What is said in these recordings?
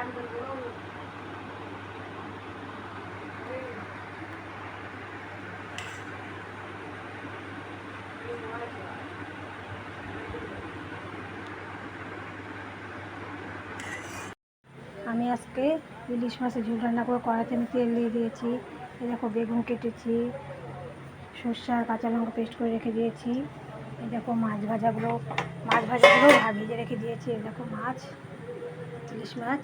আমি আজকে ইলিশ মাছের ঝোল রান্না করে কড়াইতে আমি তেল দিয়ে দিয়েছি। এই দেখো বেগুন কেটেছি, সর্ষে আর কাঁচা লঙ্কা পেস্ট করে রেখে দিয়েছি। এই দেখো মাছ ভাজাগুলো ভেজে রেখে দিয়েছি। এই দেখো মাছ, ইলিশ মাছ।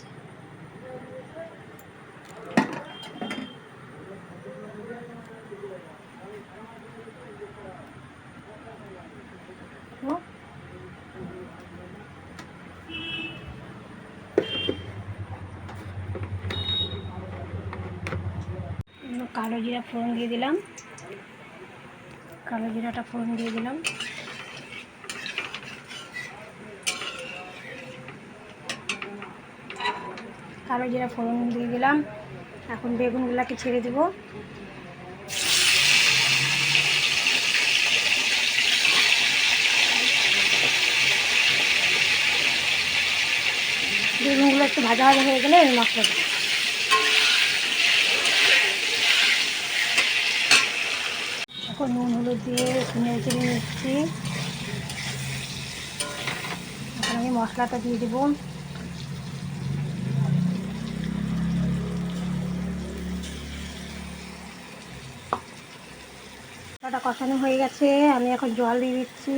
কালো জিরা ফোড়ন দিয়ে দিলাম, কালো জিরাটা ফোড়ন দিয়ে দিলাম। কালো জিরা ফোড়ন দিয়ে দিলাম। এখন বেগুনগুলোকে ছেড়ে দেব। বেগুনগুলো একটু ভাজা ভাজা হয়ে গেলে এই মশলা দেবো। এখন নুন হলুদ দিয়ে নেড়ে চেড়ে নিচ্ছি। এখন আমি মশলাটা দিয়ে দেবো। মশলাটা কষানো হয়ে গেছে, আমি এখন জল দিয়ে দিচ্ছি।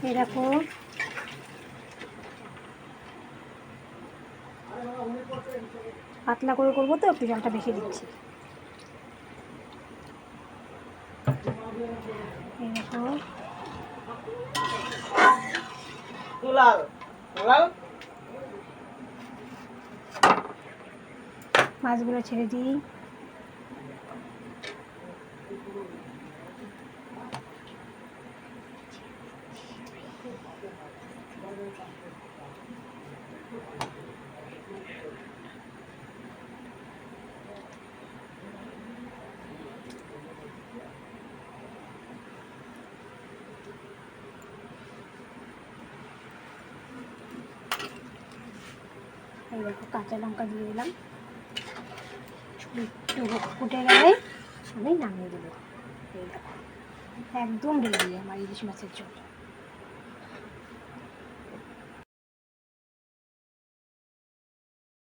এই দেখো পাতলা করে করবো তো একটু জলটা বেশি দিচ্ছি। এই দেখো মাছগুলো ছেড়ে দিই। এই দেখো কাঁচা লঙ্কা দিয়ে দিলাম। একটু ফুটে গেলে আমি নামিয়ে দেবো। এই দেখো একদম রেডি আমার ইলিশ মাছের ঝোল।